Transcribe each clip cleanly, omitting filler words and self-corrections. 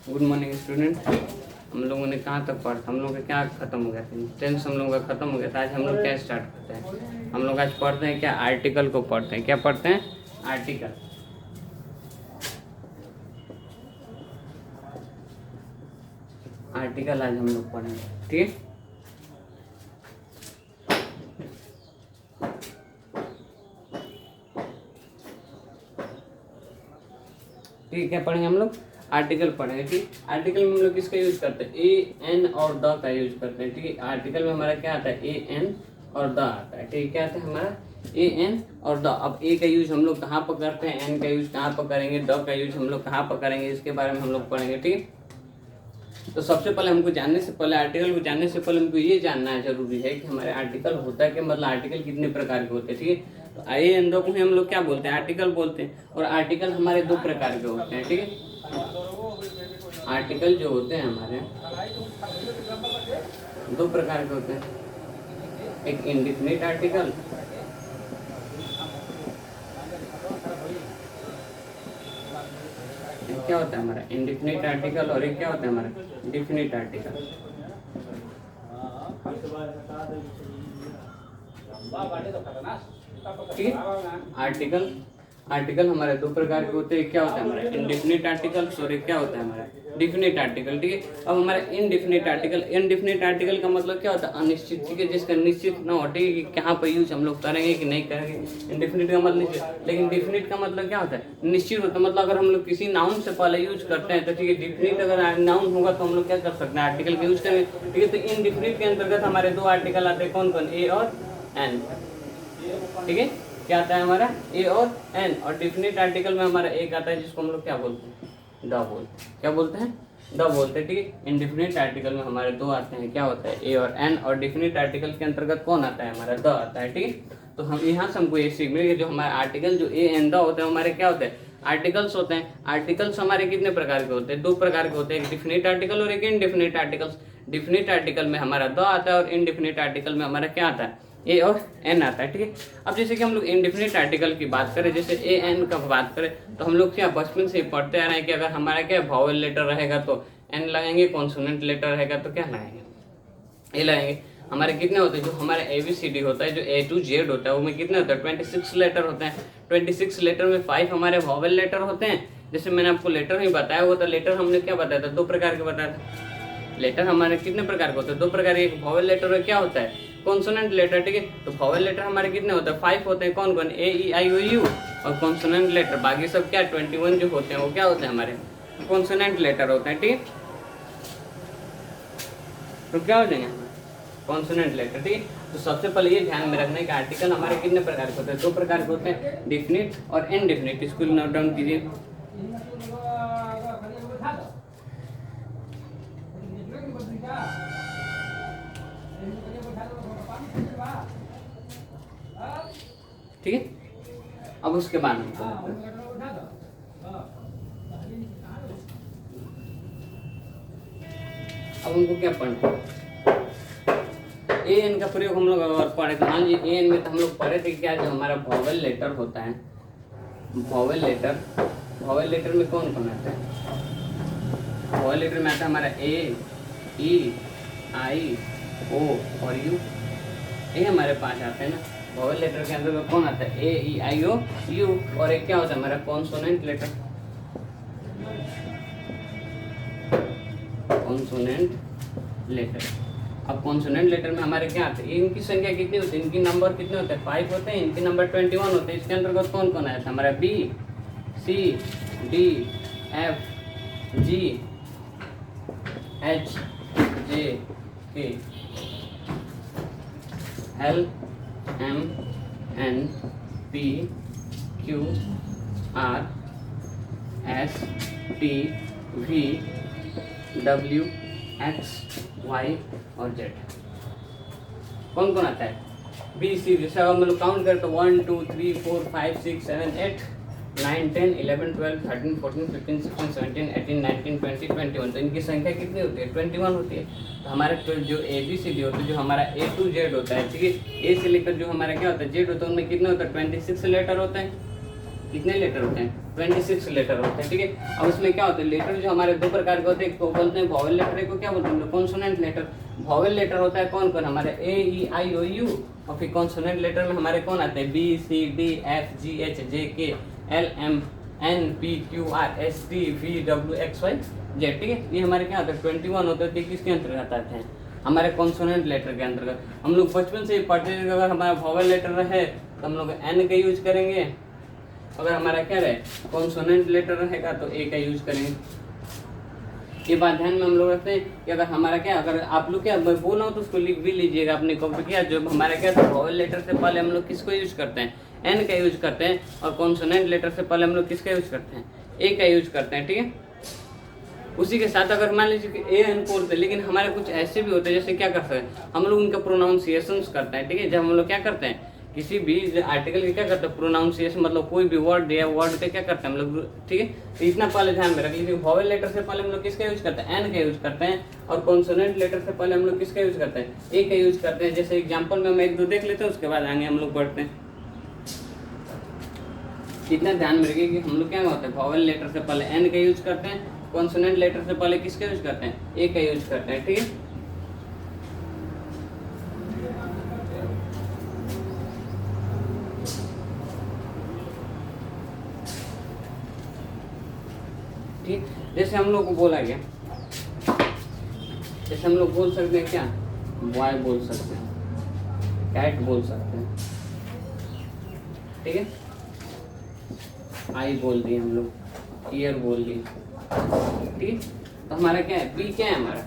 Good morning student. हम लोगों ने कहाँ तक पढ़ा? हम लोगों का क्या खत्म हो गया था? टेंस हम लोगों का खत्म हो गया था। आज हम लोग क्या स्टार्ट करते हैं? हम लोग आज पढ़ते हैं क्या? आर्टिकल को पढ़ते हैं। क्या पढ़ते हैं? आर्टिकल। आर्टिकल आज हम लोग पढ़ेंगे, ठीक है। ठीक है, पढ़ेंगे हम लोग आर्टिकल पढ़ेंगे, ठीक। आर्टिकल में हम लोग किसका यूज करते हैं? ए एन और द का यूज करते हैं, ठीक है। आर्टिकल में हमारा क्या आता है? ए एन और द आता है, ठीक है। क्या आता है हमारा? ए एन और द। अब ए का यूज हम लोग कहाँ पर करते हैं, एन का यूज कहाँ पर करेंगे, द का यूज हम लोग कहाँ पर करेंगे, इसके बारे में हम लोग पढ़ेंगे, ठीक। तो सबसे पहले हमको जानने से पहले, आर्टिकल को जानने से पहले हमको ये जानना जरूरी है कि हमारे आर्टिकल होता है कि मतलब आर्टिकल कितने प्रकार के होते हैं, ठीक है। तो ए एन द को ही हम लोग क्या बोलते हैं? आर्टिकल बोलते हैं। और आर्टिकल हमारे दो प्रकार के होते हैं, ठीक है। आर्टिकल जो होते हैं हमारे दो प्रकार के होते हैं। एक इंडिफिनिट आर्टिकल, क्या होता है हमारा? Indefinite article. और एक क्या होता है हमारा? डिफिनिट आर्टिकल, ठीक है। आर्टिकल हमारे दो प्रकार के होते हैं। क्या होता है हमारा? इंडिफिनिट आर्टिकल और एक क्या होता है हमारा? डिफिनिट आर्टिकल, ठीक है। अब हमारा इनडिफिनिट आर्टिकल का मतलब क्या होता है? अनिश्चित, ठीक है। जिसका निश्चित ना हो, ठीक है, कि कहाँ पर यूज हम लोग करेंगे कि नहीं करेंगे। इंडिफिनिट का मतलब निश्चित, लेकिन डिफिनिट का मतलब क्या होता है? निश्चित होता है। मतलब अगर हम लोग किसी नाउन से पहले यूज करते हैं तो ठीक है। डिफिनिट अगर नाउन होगा तो हम लोग क्या कर सकते हैं? आर्टिकल का यूज करेंगे, ठीक है। तो इनडिफिनिट के अंतर्गत हमारे दो आर्टिकल आते हैं। कौन कौन? ए और एन, ठीक है। क्या आता है हमारा? ए और एन। और डिफिनिट आर्टिकल में हमारा एक आता है जिसको हम लोग क्या बोलते हैं? द बोलते हैं। क्या बोलते हैं? द बोलते हैं, ठीक है। इंडिफिनिट आर्टिकल में हमारे दो आते हैं। क्या होता है? ए और एन। और डिफिनिट आर्टिकल के अंतर्गत कौन आता है? हमारा द आता है, ठीक है। तो हम यहाँ से हमको ये सीख मिलेगा, जो हमारे आर्टिकल जो ए एन द होते हैं हमारे क्या होते हैं? आर्टिकल्स होते हैं। आर्टिकल्स हमारे कितने प्रकार के होते हैं? दो प्रकार के होते हैं, एक डिफिनिट आर्टिकल और एक इनडिफिनिट आर्टिकल्स। डिफिनिट आर्टिकल में हमारा द आता है और इनडिफिनिट आर्टिकल में हमारा क्या आता है? ए और एन आता है, ठीक है। अब जैसे कि हम लोग इनडिफिनिट आर्टिकल की बात करें, जैसे ए एन का बात करें, तो हम लोग क्या बचपन से पढ़ते आ रहे हैं कि अगर हमारा क्या वॉवेल लेटर रहेगा तो एन लगाएंगे, कॉन्सोनेंट लेटर रहेगा तो क्या लगाएंगे? ए लगाएंगे। हमारे कितने होते हैं? जो हमारे ABCD होता है, जो A to Z होता है, उसमें कितने होते हैं? 26 लेटर होते हैं। 26 लेटर में 5 हमारे वॉवेल लेटर होते हैं। जैसे मैंने आपको लेटर ही बताया हुआ था। लेटर हमने क्या बताया था? दो प्रकार के बताया था। लेटर हमारे कितने प्रकार के होते हैं? दो प्रकार के। एक वॉवेल लेटर और क्या होता है? कॉन्सोनेंट लेटर, ठीक है। तो वॉवेल लेटर हमारे कितने होते हैं? 5 होते हैं। कौन कौन? A E I O U। और कॉन्सोनेंट लेटर बाकी सब क्या 21 जो होते हैं वो क्या होते हैं? हमारे कॉन्सोनेंट लेटर होते हैं, ठीक है। तो क्या हो जाएंगे? कॉन्सोनेंट लेटर, ठीक है। तो सबसे पहले ये ध्यान में रखना है कि आर्टिकल हमारे कितने प्रकार के होते हैं? दो प्रकार के होते हैं, डिफिनिट और इनडिफिनिट। इसको नोट डाउन कीजिए। ठीक है। अब उसके बाद अब हमको क्या पढ़ना है? ए एन का प्रयोग हम लोग अगर पढ़े तो मान लीजिए ए एन में तो हम लोग पढ़े थे क्या? जो हमारा वॉवेल लेटर होता है, वॉवेल लेटर में कौन कौन आता है? वॉवेल लेटर में आता है हमारा ए ई आई ओ और यू। ये हमारे पास आते हैं ना। वॉवेल लेटर के अंदर कौन आता है? A E I O U. और एक क्या होता है हमारा? Consonant letter. Consonant letter. अब कॉन्सोनेंट लेटर में हमारे क्या आते हैं? इनकी संख्या कितनी होती है? इनकी नंबर कितने होते हैं? 5 होते हैं। इनके नंबर 21 होते हैं। इसके अंतर्गत कौन कौन आया था? हमारा B C D F G H J K L M N P Q R S T V W X Y और Z। कौन कौन आता है? B C. जैसे हम लोग काउंट करें तो 1 2 3 4 5 6 7 8 9 10 11 12 13 14 15 16 17 18 19 20 21। तो इनकी संख्या कितनी होती है? 21 होती है। तो हमारे तो जो ABCD होता है, जो हमारा A to Z होता है, ठीक है। ए से लेकर जो हमारा क्या होता है? Z होता है, उनमें कितने होता है? 26 लेटर होते हैं, कितने लेटर होते हैं? 26 लेटर होते हैं, ठीक है। अब इसमें क्या होता है, लेटर जो हमारे दो प्रकार के होते हैं, एक को बोलते हैं वॉवेल लेटर, एक को क्या बोलते हैं कॉन्सोनेंट लेटर। वॉवेल लेटर होता है कौन कौन, हमारे ए ई आई ओ यू, और फिर कॉन्सोनेंट लेटर में हमारे कौन आते हैं, B C D F G H J K L M N P Q R S T V W X Y Z, ठीक है। ये हमारे क्या होते हैं 21 होते हैं, किसके अंतर्गत आते हैं, हमारे कॉन्सोनेंट लेटर के अंतर्गत। हम लोग बचपन से ही पढ़ते हैं, अगर हमारा वॉवेल लेटर रहे तो हम लोग एन का यूज करेंगे, अगर हमारा क्या रहे कॉन्सोनेंट लेटर रहेगा तो ए का यूज करेंगे। ये बात ध्यान में हम लोग रखते हैं कि अगर हमारा क्या, अगर आप लोग क्या मैं बोल रहा हूँ तो उसको लिख भी लीजिएगा अपनी कॉपी क्या, जो हमारा क्या था वॉवेल लेटर से पहले हम लोग किसको यूज करते हैं, एन का यूज करते हैं, और कॉन्सोनेंट लेटर से पहले हम लोग किसका यूज करते हैं, ए का यूज करते हैं, ठीक है। उसी के साथ अगर मान लीजिए कि ए एन बोलते हैं, लेकिन हमारे कुछ ऐसे भी होते हैं जैसे क्या करते हैं हम लोग उनका प्रोनाउंसिएशन करते हैं, ठीक है। जब हम लोग क्या करते हैं किसी भी आर्टिकल के क्या करते हैं प्रोनाउंसिएशन, मतलब कोई भी वर्ड दिया वर्ड पे क्या करते हैं हम लोग, ठीक है। तो इतना पहले ध्यान में रख लीजिए, वॉवेल लेटर से पहले हम लोग किसका यूज करते हैं, एन का यूज करते हैं, और कॉन्सोनेंट लेटर से पहले हम लोग किसका यूज करते हैं, ए का यूज करते हैं। जैसे एग्जाम्पल में हम एक दो देख लेते हैं, उसके बाद आगे हम लोग बढ़ते हैं। इतना ध्यान में रखिए कि हम लोग क्या होता है वॉवेल लेटर से पहले एन का यूज करते हैं, कॉन्सोनेंट लेटर से पहले किसका यूज करते हैं, ए का यूज करते हैं, ठीक है। ठीक, जैसे हम लोग को बोला गया, जैसे हम लोग बोल सकते हैं क्या, बॉय बोल सकते हैं, कैट बोल सकते हैं, ठीक है। आई बोल दिए हम लोग, ईयर बोल दिए, ठीक। तो हमारा क्या है, बी क्या है हमारा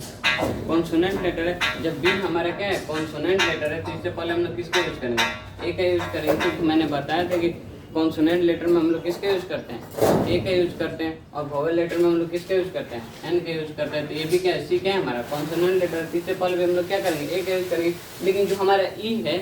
कॉन्सोनेंट लेटर है। जब बी हमारा क्या है कॉन्सोनेंट लेटर है तो इससे पहले हम लोग किसका यूज करेंगे, ए का यूज करेंगे, क्योंकि मैंने बताया था कि कॉन्सोनेंट लेटर में हम लोग किसका यूज करते हैं, ए का यूज करते हैं, और वॉवेल लेटर में हम लोग किसका यूज करते हैं, एन का यूज करते हैं। तो ये भी क्या है, सी क्या है हमारा कॉन्सोनेंट लेटर, इससे पहले भी हम लोग क्या करेंगे, ए का यूज करेंगे। लेकिन जो हमारा ई है,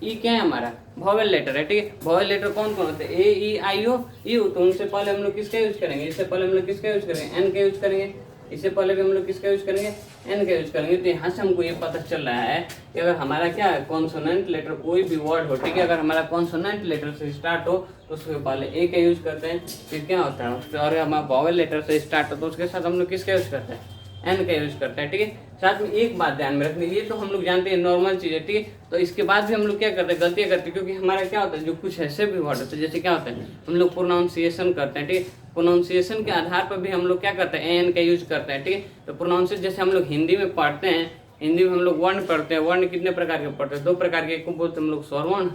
ई क्या है हमारा वॉवेल लेटर है, ठीक है। वॉवेल लेटर कौन कौन होते हैं, ए ई आई ओ यू, तो उनसे पहले हम लोग किसका यूज करेंगे, इससे पहले हम लोग किसका यूज करेंगे, एन का यूज करेंगे। इससे पहले भी हम लोग किसका यूज करेंगे, एन का यूज करेंगे। तो यहाँ से हमको ये पता चल रहा है कि अगर हमारा क्या है कॉन्सोनेंट लेटर कोई भी वर्ड हो, ठीक है, अगर हमारा कॉन्सोनेंट लेटर से स्टार्ट हो तो उसके पहले ए का यूज करते हैं, फिर क्या होता है, और हमारा वॉवेल लेटर से स्टार्ट हो तो उसके साथ हम लोग किसका यूज करते हैं, एन का यूज करते हैं, ठीक है। साथ में एक बात ध्यान में रखनी, ये तो हम लोग जानते हैं नॉर्मल चीज़ है, ठीक है। तो इसके बाद भी हम लोग क्या करते हैं, गलतियाँ करते हैं, क्योंकि हमारा क्या होता है जो कुछ ऐसे भी वर्ड होते हैं, जैसे क्या होता है हम लोग प्रोनाउंसिएशन करते हैं, ठीक है। प्रोनाउंसिएशन के आधार पर भी हम लोग क्या करते हैं, एन का यूज करते हैं, ठीक है। तो प्रोनाउंसिएशन जैसे हम लोग हिंदी में पढ़ते हैं, हिंदी में हम लोग वर्ण पढ़ते हैं, वर्ण कितने प्रकार के पढ़ते हैं, दो प्रकार के, एक को बोलते हैं हम लोग स्वर वर्ण,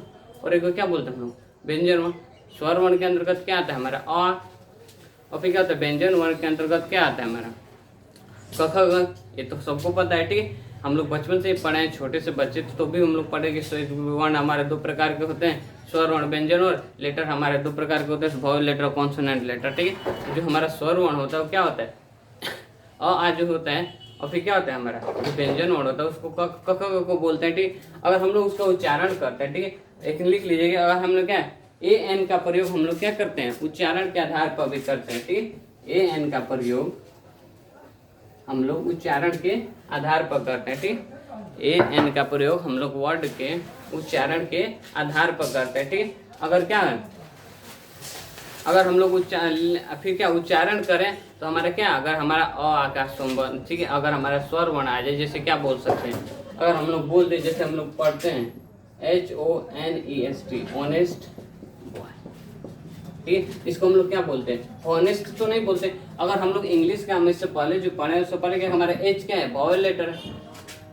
और एक को क्या बोलते हैं हम लोग व्यंजन वर्ण। स्वर वर्ण के अंतर्गत क्या आता है हमारा अ, और फिर क्या होता है व्यंजन वर्ण के अंतर्गत क्या आता है हमारा क ख ग। ये तो सबको पता है, ठीक है। हम लोग बचपन से ही पढ़े हैं, छोटे से बच्चे तो भी हम लोग पढ़े कि वर्ण हमारे दो प्रकार के होते हैं, स्वर वर्ण व्यंजन और लेटर हमारे दो प्रकार के होते हैं, वॉवेल लेटर और कॉन्सोनेंट लेटर, ठीक है। जो हमारा स्वर वर्ण होता है वो क्या होता है आ जो होता है, और फिर क्या होता है हमारा जो व्यंजन वर्ण होता है उसको क ख ग को बोलते हैं, ठीक। अगर हम लोग उसका उच्चारण करते हैं, ठीक है, एक लिख लीजिएगा, अगर हम लोग क्या ए एन का प्रयोग हम लोग क्या करते हैं उच्चारण के आधार पर भी करते हैं, ठीक। ए एन का प्रयोग हम लोग उच्चारण के आधार पर करते हैं, ठीक। ए एन का प्रयोग हम लोग वर्ड के उच्चारण के आधार पर करते हैं, ठीक। अगर क्या है, अगर हम लोग फिर क्या उच्चारण करें तो हमारा क्या, अगर हमारा अ आकार संबंध, ठीक है, अगर हमारा स्वर वर्ण आ जाए, जैसे क्या बोल सकते हैं, अगर हम लोग बोल दे, जैसे हम लोग पढ़ते हैं HONEST ऑनेस्ट, ठीक, इसको हम लोग क्या बोलते हैं हॉनेस्ट तो नहीं बोलते। अगर हम लोग इंग्लिश का हम इससे पहले जो पढ़े उससे पहले क्या हमारा एच क्या है वॉवेल लेटर है,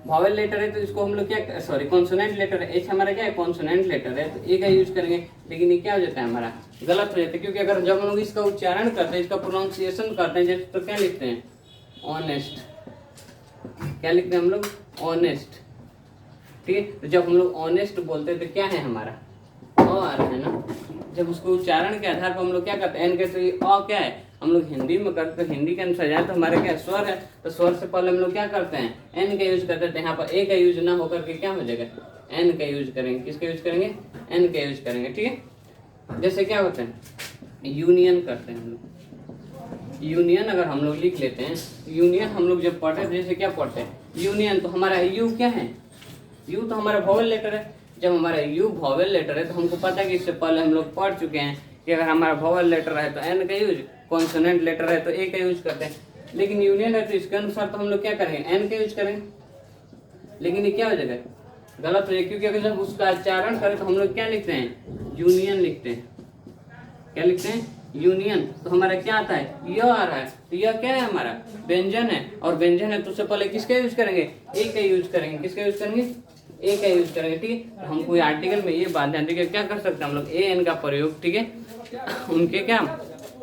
वॉवेल लेटर है, तो इसको हम लोग क्या सॉरी कॉन्सोनेंट लेटर है, एच हमारा क्या है कॉन्सोनेंट लेटर है, तो ए का यूज करेंगे। लेकिन ये क्या हो जाता है हमारा गलत हो जाता है, क्योंकि अगर जब हम लोग इसका उच्चारण करते हैं, इसका प्रोनाउंसिएशन करते हैं, जैसे तो क्या लिखते हैं ऑनेस्ट, क्या लिखते हैं हम लोग ऑनेस्ट, ठीक है। तो जब हम लोग ऑनेस्ट बोलते हैं तो क्या है हमारा आ रहा है ना, जब उसको उच्चारण के आधार पर हम लोग क्या करते हैं एन के, तो ये अ क्या है हम लोग हिंदी में करते हैं, हिंदी के अनुसार जाए तो हमारे क्या स्वर है, तो स्वर से पहले हम लोग क्या करते हैं एन का यूज करते हैं। तो यहाँ पर ए का यूज ना होकर के क्या हो जाएगा एन का यूज करेंगे, किसका यूज करेंगे एन का यूज करेंगे, ठीक है। जैसे क्या होते हैं यूनियन करते हैं हम लोग, यूनियन अगर हम लोग लिख लेते हैं, यूनियन हम लोग जब पढ़ते हैं जैसे क्या पढ़ते हैं यूनियन, तो हमारा यू क्या है, यू तो हमारा वॉवेल लेटर है। जब हमारा यू वॉवेल लेटर है तो हमको पता है कि इससे पहले हम लोग पढ़ चुके हैं कि अगर हमारा वॉवल लेटर है तो एन का यूज, कॉन्सोनेंट लेटर है तो ए का यूज करते हैं। लेकिन यूनियन है तो इसके अनुसार तो हम लोग क्या करेंगे, एन का यूज करेंगे। लेकिन ये क्या हो जाएगा, गलत हो जाएगा, क्योंकि अगर जब उसका उच्चारण करें तो हम लोग क्या लिखते हैं, यूनियन लिखते हैं। क्या लिखते हैं, यूनियन। तो हमारा क्या आता है, य आ रहा है। तो यह क्या है, हमारा व्यंजन है, और व्यंजन है तो उससे पहले किसका यूज करेंगे, ए का यूज करेंगे। किसका यूज करेंगे, ए का यूज करेंगे। ठीक है, तो हम कोई आर्टिकल में ये बात ध्यान देखिए, क्या कर सकते हैं हम लोग, ए एन का प्रयोग, ठीक है, उनके क्या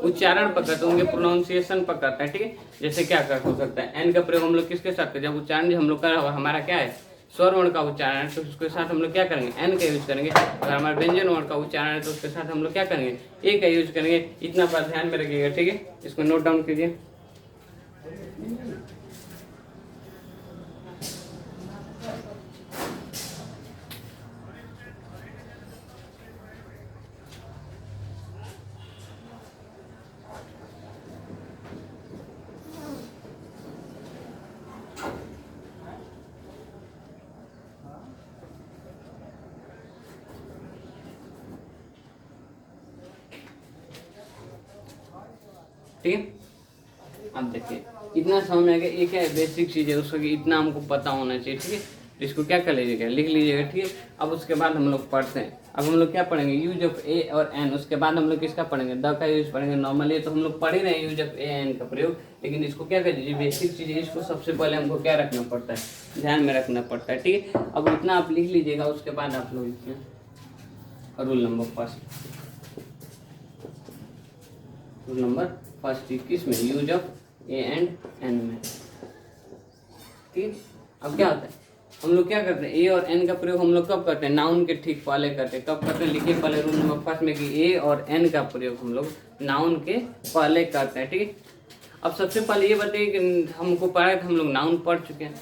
उच्चारण पकड़ते हैं, उनके प्रोनाउंसिएशन पकड़ते हैं। ठीक है, जैसे क्या कर हो सकता है, एन का प्रयोग हम लोग किसके साथ करें, जब उच्चारण हम लोग का हमारा क्या है, स्वर वर्ण का उच्चारण है तो उसके साथ हम लोग क्या करेंगे, एन का यूज करेंगे। अगर हमारा व्यंजन वर्ण का उच्चारण है तो उसके साथ हम लोग क्या करेंगे, ए का यूज करेंगे। इतना बात ध्यान में रखिएगा। ठीक है, इसको नोट डाउन कीजिए। ठीक है, अब देखिए इतना समझ में आ गया, ये क्या है, बेसिक चीज़ है, उसको इतना हमको पता होना चाहिए। ठीक है, तो इसको क्या कर लीजिएगा, लिख लीजिएगा। ठीक है, अब उसके बाद हम लोग पढ़ते हैं। अब हम लोग क्या पढ़ेंगे, यूज ऑफ ए और एन। उसके बाद हम लोग किसका पढ़ेंगे, द का यूज पढ़ेंगे। नॉर्मली तो हम लोग पढ़ ही रहे हैं यूज ऑफ ए एन का प्रयोग, लेकिन इसको क्या कर दीजिए, बेसिक चीज़ है, इसको सबसे पहले हमको क्या रखना पड़ता है, ध्यान में रखना पड़ता है। ठीक है, अब इतना आप लिख लीजिएगा। उसके बाद आप लोग लिखिए rule number first, rule number first किस में, use of a and an में। ठीक, अब क्या होता है, हम लोग क्या करते हैं, ए और एन का प्रयोग हम लोग कब करते हैं, नाउन के ठीक पहले करते हैं। कब करते हैं, लिखिए पहले रूल नंबर फर्स्ट में कि ए और एन का प्रयोग हम लोग नाउन के पहले करते हैं। ठीक है, अब सबसे पहले ये बताइए कि हमको पढ़ा है, हम लोग नाउन पढ़ चुके हैं,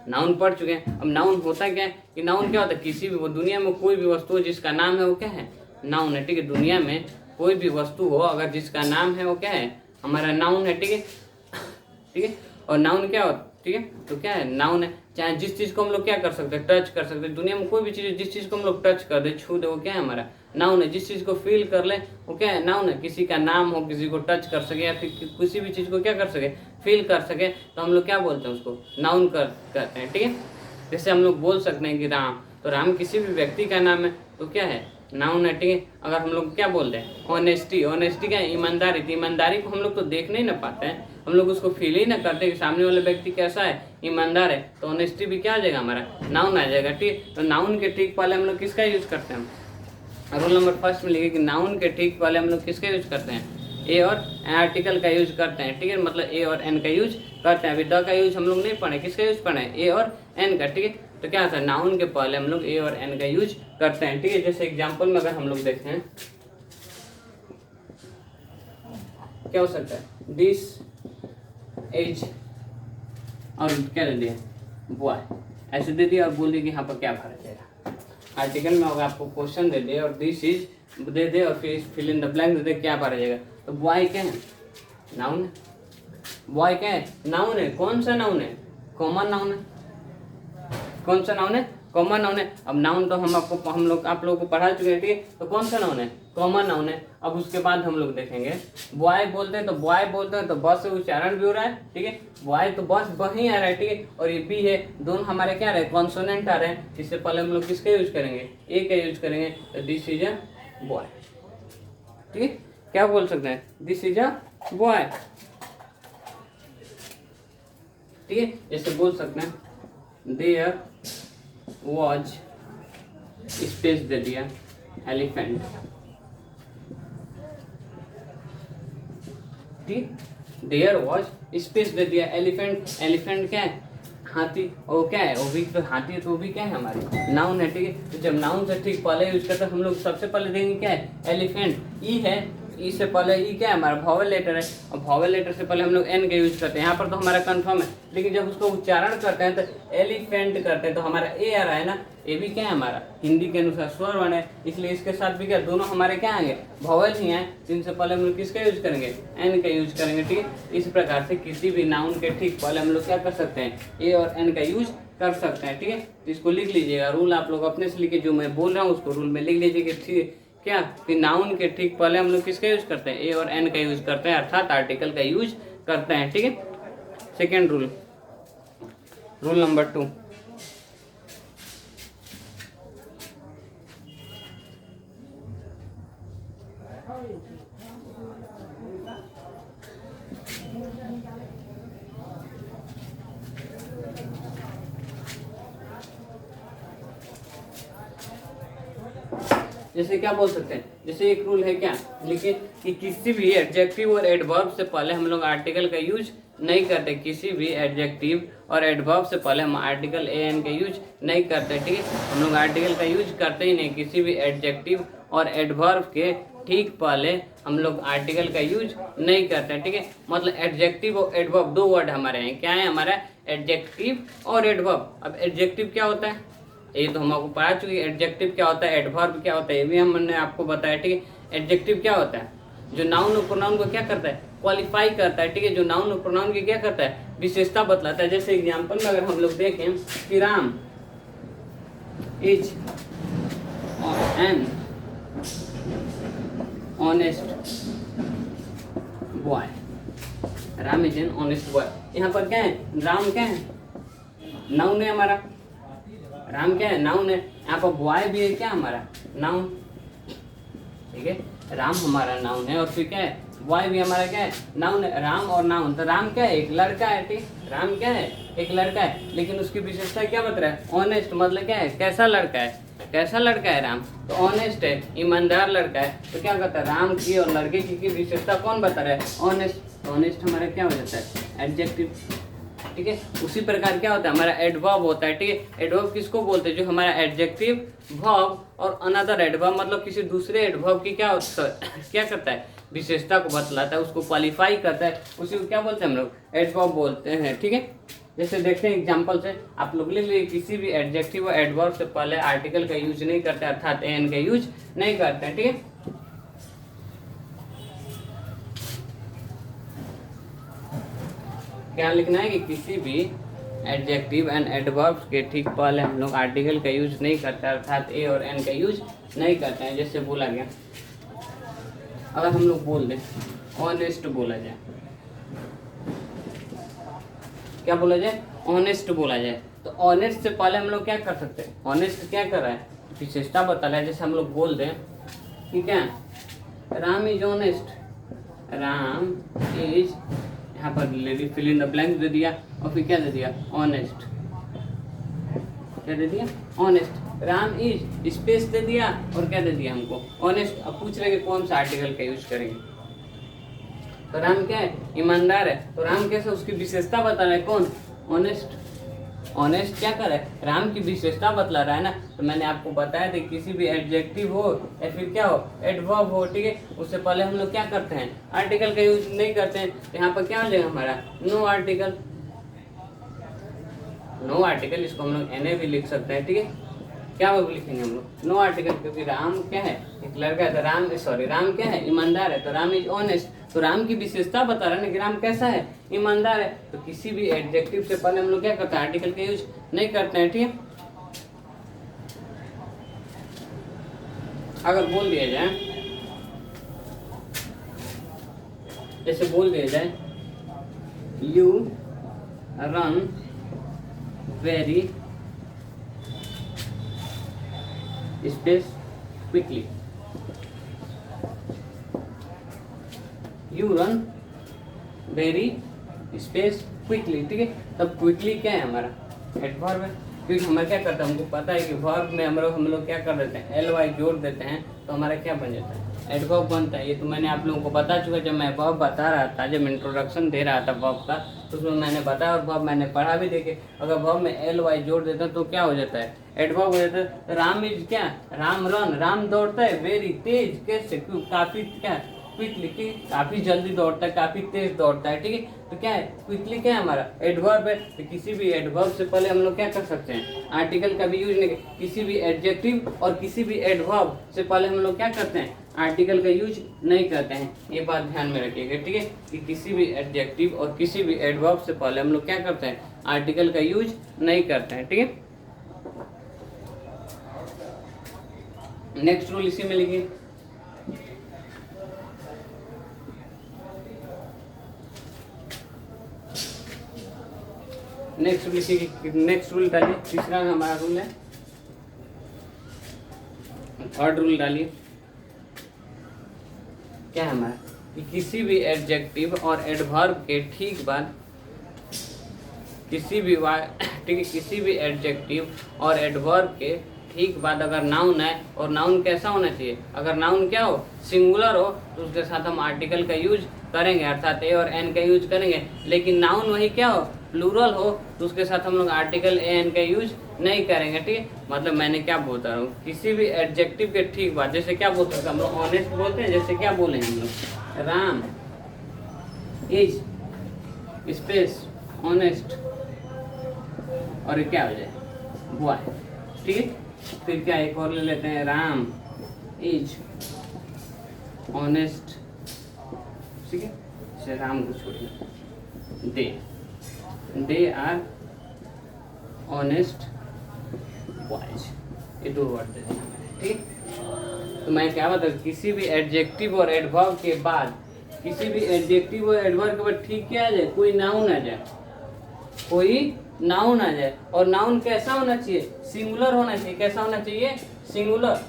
नाउन पढ़ चुके हैं। अब नाउन होता क्या है, कि नाउन क्या होता है, किसी भी दुनिया में कोई भी वस्तु जिसका नाम है वो क्या है, नाउन है। ठीक है, दुनिया में कोई भी वस्तु हो अगर जिसका नाम है वो क्या है, हमारा नाउन है। ठीक है, ठीक है, और नाउन क्या होता है, ठीक है, तो क्या है, नाउन है। चाहे जिस चीज़ को हम लोग क्या कर सकते हैं, टच कर सकते हैं। दुनिया में कोई भी चीज़, जिस चीज़ को हम लोग टच कर दे, छू दे, वो क्या है, हमारा नाउन है। जिस चीज़ को फील कर ले वो क्या है, नाउन है। किसी का नाम हो, किसी को टच कर सके या फिर किसी भी चीज़ को क्या कर सके, फील कर सके, तो हम लोग क्या बोलते हैं, उसको नाउन कहते हैं। ठीक है, जैसे हम लोग बोल सकते हैं कि राम, तो राम किसी भी व्यक्ति का नाम है तो क्या है, नाउन है। ठीक है, अगर हम लोग क्या बोलते हैं, ऑनेस्टी, ऑनेस्टी क्या है, ईमानदारी। तो ईमानदारी को हम लोग तो देख नहीं ना पाते हैं, हम लोग उसको फील ही ना करते कि सामने वाला व्यक्ति कैसा है, ईमानदार है, तो ऑनेस्टी भी क्या आ जाएगा, हमारा नाउन आ जाएगा। ठीक, तो नाउन के ठीक पहले हम लोग किसका यूज करते हैं, रूल नंबर फर्स्ट में लिखे कि नाउन के ठीक पहले हम लोग किसका यूज करते हैं, ए और आर्टिकल का यूज करते हैं। ठीक है, मतलब ए और एन का यूज करते हैं। अभी द का यूज हम लोग नहीं पढ़े, किसका यूज पढ़े, ए और एन का। ठीक है, तो क्या होता है, नाउन के पहले हम लोग ए और एन का यूज करते हैं। ठीक है, जैसे एग्जांपल में अगर हम लोग देखें, क्या हो सकता है, दिस एज, और क्या दे दिया, बॉय, ऐसे दे दिया और बोल दिया कि यहाँ पर क्या भरा जाएगा। आर्टिकल में अगर आपको क्वेश्चन दे दे और दिस इज दे दे और फिर फिल इन द ब्लैंक दे दे, क्या भरा जाएगा, तो बॉय क्या है, नाउन है। बॉय क्या है, नाउन है। कौन सा नाउन है, कॉमन नाउन है। कौन सा नाउन है, कॉमन नाउन है। अब नाउन तो आप लोगों को पढ़ा चुके हैं। ठीक है, तो कौन सा नाउन है, कॉमन नाउन है। अब उसके बाद हम लोग देखेंगे, बॉय बोलते हैं तो बॉय बोलते हैं तो बस से उच्चारण भी हो रहा है। ठीक है, बॉय तो बस वही आ रहा है। ठीक है, और ये बी है, दोनों हमारे क्या रहे, कॉन्सोनेंट आ रहे हैं। इससे पहले हम लोग किसका यूज करेंगे, ए का यूज करेंगे। तो दिस इज अ बॉय। ठीक है, क्या बोल सकते हैं, दिस इज अ बॉय। ठीक है, जैसे बोल सकते हैं, देयर वॉज, स्पेस दे दिया, एलिफेंट। ठीक, देयर वॉज, स्पेस दे दिया, एलिफेंट। एलिफेंट क्या है, हाथी। और क्या है, वो भी तो हाथी है, तो वो भी क्या है, हमारे नाउन है। ठीक है, तो जब नाउन से ठीक पहले यूज करते हैं हम लोग, सबसे पहले देखेंगे क्या है, एलिफेंट। ई है, ई से पहले ई क्या है, हमारा वॉवेल लेटर है, और वॉवेल लेटर से पहले हम लोग एन का यूज करते हैं। यहाँ पर तो हमारा कंफर्म है, लेकिन जब उसको उच्चारण करते हैं तो एलिफेंट करते हैं, तो हमारा ए आ रहा है ना, ए भी क्या है, हमारा हिंदी के अनुसार स्वर वर्ण है, इसलिए इसके साथ भी क्या, दोनों हमारे क्या आएंगे, वॉवेल ही हैं। जिनसे पहले हम लोग किसका यूज करेंगे, एन का यूज करेंगे। ठीक है, इस प्रकार से किसी भी नाउन के ठीक पहले हम लोग क्या कर सकते हैं, ए और एन का यूज कर सकते हैं। ठीक है, तो इसको लिख लीजिएगा, रूल आप लोग अपने से लिखे, जो मैं बोल रहा हूँ उसको रूल में लिख लीजिए क्या कि नाउन के ठीक पहले हम लोग किसका यूज करते हैं, ए और एन का यूज करते हैं, अर्थात आर्टिकल का यूज करते हैं। ठीक है, सेकेंड रूल, रूल नंबर 2, जैसे क्या बोल सकते हैं, जैसे एक रूल है क्या, लिखिए कि किसी भी एडजेक्टिव और एडवर्ब से पहले हम लोग आर्टिकल का यूज नहीं करते, किसी भी एडजेक्टिव और एडवर्ब से पहले हम आर्टिकल ए एन का यूज नहीं करते। ठीक है, हम लोग आर्टिकल का यूज करते ही नहीं, किसी भी एडजेक्टिव और एडवर्ब के ठीक पहले हम लोग आर्टिकल का यूज नहीं करते। ठीक है, मतलब एडजेक्टिव और एडवर्ब दो वर्ड हमारे हैं, क्या है हमारा, एडजेक्टिव और एडवर्ब। अब एडजेक्टिव क्या होता है ये तो हम आपको पढ़ा चुके, एडजेक्टिव क्या होता है, एडवर्ब क्या होता है, ये भी हमने आपको बताया। ठीक है, एडजेक्टिव क्या होता है, जो नाउन और प्रोनाउन को क्या करता है, क्वालिफाई करता है। ठीक है, जो नाउन और प्रोनाउन की क्या करता है, विशेषता बतलाता है। जैसे एग्जांपल में अगर हम लोग देखें कि Ram is an honest boy, Ram is an honest boy, यहाँ पर क्या है, राम क्या है, नाउन है हमारा, राम क्या है, नाउन है, यहाँ पर बॉय भी है क्या हमारा, नाउन। ठीक है, राम हमारा नाउन है और फिर क्या है, बॉय भी हमारा क्या है, नाउन है। राम और नाउन, तो राम क्या है, एक लड़का है। ठीक, राम क्या है, एक लड़का है, लेकिन उसकी विशेषता क्या बता रहा है, ऑनेस्ट, मतलब क्या है, कैसा लड़का है, कैसा लड़का है राम, तो ऑनेस्ट है, ईमानदार लड़का है। तो क्या कहता है, राम की और लड़के की विशेषता कौन बता रहा है, ऑनेस्ट। ऑनेस्ट हमारा क्या हो जाता है, एडजेक्टिव। ठीक है, उसी प्रकार क्या होता है, हमारा एडवर्ब होता है। ठीक है, एडवर्ब किसको बोलते हैं, जो हमारा एडजेक्टिव, वर्ब और अनदर एडवर्ब, मतलब किसी दूसरे एडवर्ब की क्या क्या करता है, विशेषता को बतलाता है, उसको क्वालिफाई करता है, उसी को क्या बोलते हैं हम लोग, एडवर्ब बोलते हैं। ठीक है, जैसे देखते हैं एग्जाम्पल से, आप लोग लिख लीजिए, किसी भी एडजेक्टिव और एडवर्ब से पहले आर्टिकल का यूज नहीं करते, अर्थात एन का यूज नहीं करते हैं। ठीक है, क्या लिखना है कि किसी भी एडजेक्टिव एंड एडवर्ब के ठीक पहले हम लोग आर्टिकल का यूज नहीं करते, अर्थात ए और एन का यूज नहीं करते हैं। जैसे बोला गया, अगर हम लोग बोल दें ऑनेस्ट बोला जाए, क्या बोला जाए, ऑनेस्ट बोला जाए, तो ऑनेस्ट से पहले हम लोग क्या कर सकते हैं, ऑनेस्ट क्या कर रहा है, विशेषता बता रहा है। जैसे हम लोग बोल दें कि क्या, Ram is honest, Ram is, यहाँ पर फिल इन द ब्लैंक दे दिया और फिर क्या दे दिया, ऑनेस्ट, क्या दे दिया, ऑनेस्ट। राम इज स्पेस दे दिया और क्या दे दिया हमको, ऑनेस्ट। अब पूछ रहे कि कौन सा आर्टिकल का यूज करेंगे, तो राम क्या है, ईमानदार है, तो राम कैसे, उसकी विशेषता बता रहा है कौन, ऑनेस्ट। ऑनेस्ट क्या कर रहा है, राम की विशेषता बतला रहा है ना। तो मैंने आपको बताया था किसी भी एडजेक्टिव हो या फिर क्या हो, एडवर्ब हो, ठीक है, उससे पहले हम लोग क्या करते हैं, आर्टिकल का यूज नहीं करते हैं। तो यहाँ पर क्या हो जाएगा हमारा, नो आर्टिकल, नो आर्टिकल, इसको हम लोग एन भी लिख सकते हैं। ठीक है, क्या वो लिखेंगे हम लोग, नो आर्टिकल, क्योंकि राम क्या है, एक लड़का है, तो राम, सॉरी, राम क्या है, ईमानदार है, तो राम इज ऑनेस्ट, तो राम की विशेषता बता रहा है ना कि राम कैसा है, ईमानदार है। तो किसी भी एडजेक्टिव से पहले हम लोग क्या करते हैं, आर्टिकल का यूज नहीं करते हैं। ठीक है, अगर बोल दिया जाए, जैसे बोल दिया जाए, you run very space quickly, you run very space quickly. ठीक है, तब क्विकली क्या है हमारा, एडवर्ब है, क्योंकि हमें क्या करता है, हमको पता है कि वर्ब में हम लोग क्या कर देते हैं, ly जोड़ देते हैं, तो हमारा क्या बन जाता है, एडवर्ब बनता है। ये तो मैंने आप लोगों को बता चुका, जब मैं वर्ब बता रहा था, जब इंट्रोडक्शन दे रहा था वर्ब का, तो उसमें मैंने बताया और वर्ब मैंने पढ़ा भी। देखे, अगर वर्ब में ly जोड़ देते हैं तो क्या हो जाता है, एडवर्ब हो जाता है। राम इज क्या, राम रन, राम दौड़ता है, वेरी तेज, कैसे, काफी, क्या, क्विकली, काफी जल्दी दौड़ता है, काफी तेज दौड़ता है। ठीक है, तो क्या है, क्विकली क्या है हमारा, एडवर्ब है। तो किसी भी एडवर्ब से पहले हम लोग क्या कर सकते हैं, आर्टिकल का भी यूज नहीं, किसी भी एडजेक्टिव और किसी भी एडवर्ब से पहले हम लोग क्या करते हैं, आर्टिकल का यूज नहीं करते हैं। ये बात ध्यान में रखिएगा। ठीक है, कि किसी भी एडजेक्टिव और किसी भी एडवर्ब से पहले हम लोग क्या करते हैं, आर्टिकल का यूज नहीं करते हैं। ठीक है, नेक्स्ट रूल इसी में लिखिए, नेक्स्ट लिखिए, नेक्स्ट रूल डालिए, तीसरा हमारा रूल है, थर्ड रूल डालिए। क्या है हमारा कि किसी भी एडजेक्टिव और एडवर्ब के ठीक बाद, किसी भी एडजेक्टिव और एडवर्ब के ठीक बाद अगर नाउन है, और नाउन कैसा होना चाहिए, अगर नाउन क्या हो, सिंगुलर हो, तो उसके साथ हम आर्टिकल का यूज करेंगे, अर्थात ए और एन का यूज करेंगे। लेकिन नाउन वही क्या हो, प्लूरल हो, तो उसके साथ हम लोग आर्टिकल ए एन का यूज नहीं करेंगे। ठीक है, मतलब मैंने क्या बोलता रहा हूँ, किसी भी एडजेक्टिव के ठीक बाद, जैसे क्या बोलते हैं हम लोग, ऑनेस्ट बोलते हैं, जैसे क्या बोले हम लोग, राम इज स्पेस ऑनेस्ट, और क्या हो जाए, बॉय। ठीक है, फिर क्या एक और ले लेते हैं, राम इज ऑनेस्ट, ठीक है, इसे राम को छोड़िए, दे आर ऑनेस्ट बॉयज, ये दो वर्ड दे देना। ठीक, तो मैं क्या बता, किसी भी एडजेक्टिव और एडवर्ब के बाद, किसी भी एडजेक्टिव और एडवर्ब के बाद ठीक क्या आ जाए, कोई नाउन आ जाए, कोई नाउन आ जाए। और नाउन कैसा होना चाहिए, सिंगुलर होना चाहिए। कैसा होना चाहिए, सिंगुलर।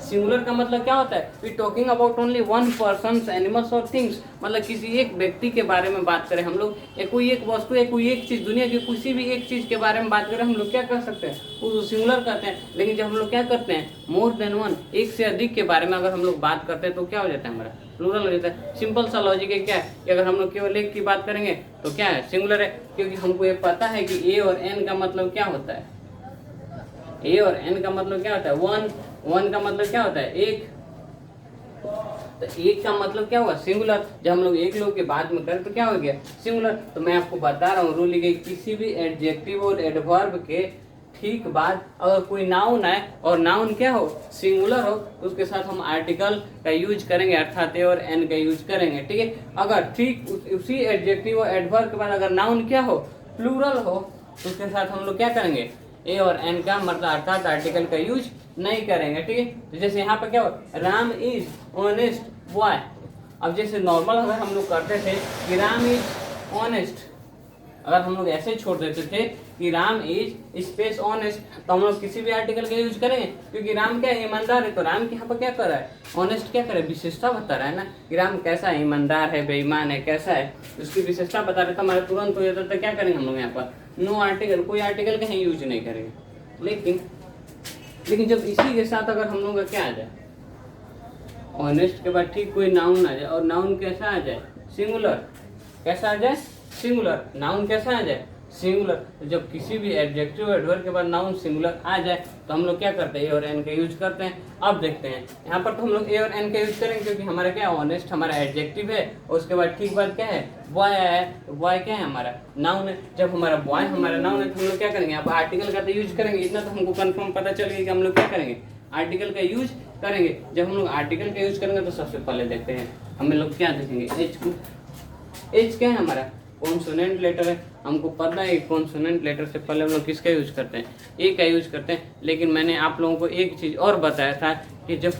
सिंगुलर का मतलब क्या होता है, we talking about only one person, animals और थिंग्स, मतलब किसी एक व्यक्ति के बारे में बात करें हम लोग, कोई एक वस्तु है, कोई एक चीज, दुनिया की किसी भी एक चीज के बारे में बात करें हम लोग क्या कर सकते हैं, उसको सिंगुलर करते हैं। लेकिन जब हम लोग क्या करते हैं, मोर देन वन, एक से अधिक के बारे में अगर हम लोग बात करते हैं तो क्या हो जाता है, हमारा प्लूरल हो जाता है। सिंपल सा लॉजिक है क्या है कि अगर हम लोग केवल एक की बात करेंगे तो क्या है, सिंगुलर है, क्योंकि हमको ये पता है कि ए और एन का मतलब क्या होता है, ए और एन का मतलब क्या होता है, वन का मतलब क्या होता है, एक, तो एक का मतलब क्या हुआ, सिंगुलर। जब हम लोग एक लोग के बाद में करें तो क्या हो गया, सिंगुलर। तो मैं आपको बता रहा हूँ रूल लिखे, किसी भी एडजेक्टिव और एडवर्ब के ठीक बाद अगर कोई नाउन है और नाउन क्या हो, सिंगुलर हो, तो उसके साथ हम आर्टिकल का यूज करेंगे, अर्थात ए और एन का यूज करेंगे। ठीक है, अगर ठीक उसी एडजेक्टिव और एडवर्ब के बाद अगर नाउन क्या हो, प्लूरल हो, तो उसके साथ हम लोग क्या करेंगे, ए और एन का मतलब अर्थात आर्टिकल का यूज नहीं करेंगे। ठीक है, तो जैसे यहाँ पर क्या हो, राम इज ऑनेस्ट बॉय। अब जैसे नॉर्मल अगर हम लोग करते थे कि राम इज ऑनेस्ट, अगर हम लोग ऐसे छोड़ देते थे कि राम इज स्पेस ऑनेस्ट, तो हम लोग किसी भी आर्टिकल का यूज करेंगे, क्योंकि राम क्या है, ईमानदार है। तो राम के यहाँ पर क्या कर रहा है, ऑनेस्ट क्या करे, विशेषता बता रहा है ना कि राम कैसा है, ईमानदार है, बेईमान है, कैसा है, उसकी विशेषता बता रहे, तो हमारे तुरंत हो जाता है। क्या करेंगे हम लोग यहाँ पर, नो आर्टिकल, कोई आर्टिकल का यूज नहीं करेंगे। लेकिन जब इसी के साथ अगर हम लोग का क्या आ जाए, ऑनेस्ट के बाद ठीक कोई नाउन आ जाए, और नाउन कैसा आ जाए, सिंगुलर, कैसा आ जाए, सिंगुलर, नाउन कैसा आ जाए, सिंगुलर। तो जब किसी भी एडजेक्टिव एडवर्ब के बाद नाउन सिंगुलर आ जाए तो हम लोग क्या करते हैं, ए और एन का यूज करते हैं। अब देखते हैं यहाँ पर तो हम लोग ए और एन का यूज करेंगे, क्योंकि हमारा क्या ऑनेस्ट हमारा एडजेक्टिव है, और उसके बाद ठीक बात क्या है, बॉय आया है, तो बॉय क्या है, हमारा नाउन है। जब हमारा बॉय हमारा नाउन है तो हम लोग क्या करेंगे, यहाँ पर आर्टिकल का तो यूज करेंगे। इतना तो हमको कन्फर्म पता चल गया कि हम लोग क्या करेंगे, आर्टिकल का यूज करेंगे। जब हम लोग आर्टिकल का यूज करेंगे तो सबसे पहले देखते हैं हमें लोग क्या देखेंगे, एच को। एच क्या है, हमारा कॉन्सोनेंट लेटर है। हमको पता है कॉन्सोनेंट लेटर से पहले हम लोग किसका यूज करते हैं, ए का यूज करते हैं। लेकिन मैंने आप लोगों को एक चीज़ और बताया था कि जब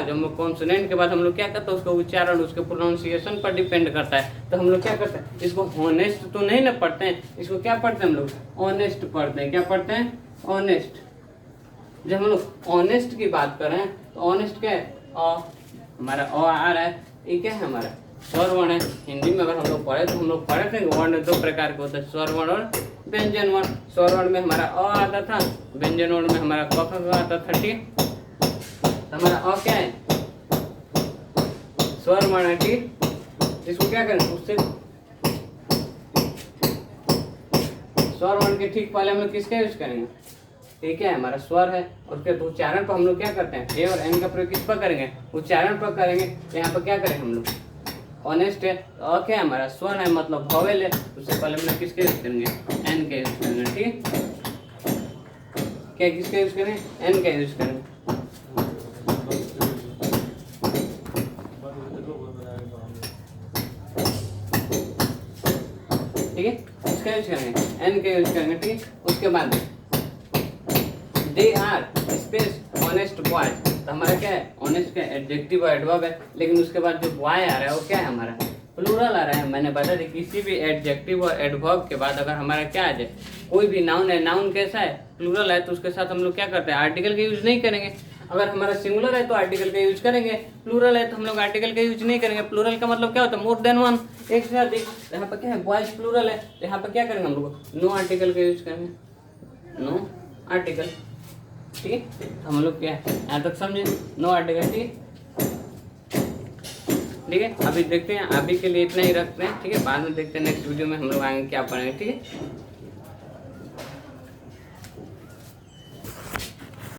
हम लोग कॉन्सोनेंट के बाद हम लोग क्या करते हैं, उसका उच्चारण उसके प्रोनाउंसिएशन पर डिपेंड करता है। तो हम लोग क्या करते हैं, इसको हॉनेस्ट तो नहीं ना पढ़ते हैं, इसको क्या पढ़ते हैं हम लोग, ऑनेस्ट पढ़ते हैं। क्या पढ़ते हैं, ऑनेस्ट। जब हम लोग ऑनेस्ट की बात कर रहे हैं तो ऑनेस्ट क्या है, हमारा आ रहा है, ये क्या है, हमारा स्वर वर्ण है। हिंदी में अगर हम लोग पढ़े तो हम लोग पढ़े थे वर्ण दो प्रकार के होते हैं, स्वर वर्ण और व्यंजन वर्ण। स्वर वर्ण में हमारा अ आता था, व्यंजन वर्ण में हमारा क ख आता था। ठीक, तो हमारा अ क्या है, स्वर वर्ण है। ठीक, इसको क्या करें, उससे स्वर वर्ण के ठीक पहले हम लोग किसका यूज करेंगे, ठीक है, हमारा स्वर है। उसके उच्चारण पर हम लोग क्या करते हैं, ए और एन का प्रयोग किस पर करेंगे, उच्चारण पर करेंगे। तो यहाँ पर क्या करें हम लोग, ऑनेस्ट है, तो क्या है, हमारा स्वर है, मतलब वॉवेल है। उससे पहले हम लोग किसके यूज करेंगे, एन का यूज करेंगे। ठीक, क्या किसका यूज करें, एन का यूज करेंगे। ठीक है, इसका यूज करेंगे, एन का यूज करेंगे। ठीक, उसके बाद they are space honest boys, तो हमारा क्या है, ऑनेस्ट का एडजेक्टिव और एडवर्ब है। लेकिन उसके बाद जो बॉय आ रहा है वो क्या है, हमारा प्लूरल आ रहा है। मैंने बता दी किसी भी एडजेक्टिव और एडवर्ब के बाद अगर हमारा क्या आ जाए, कोई भी नाउन है, नाउन कैसा है, प्लूरल है, तो उसके साथ हम लोग क्या करते हैं, आर्टिकल का यूज नहीं करेंगे। अगर हमारा सिंगुलर है तो आर्टिकल का यूज करेंगे, प्लूरल है तो हम लोग आर्टिकल का यूज नहीं करेंगे। प्लूरल का मतलब क्या होता है, मोर देन वन, एक से अधिक। यहाँ पर क्या है, बॉयज प्लूरल है, तो यहाँ पर क्या करेंगे हम लोग, नो आर्टिकल का यूज करेंगे, नो आर्टिकल। ठीक है, हम लोग क्या है यहाँ तक समझे, नो आर्टिकल। ठीक है, अभी देखते हैं, अभी के लिए इतना ही रखते हैं। ठीक है, बाद में देखते हैं नेक्स्ट वीडियो में हम लोग आएंगे क्या पढ़ेंगे। ठीक है।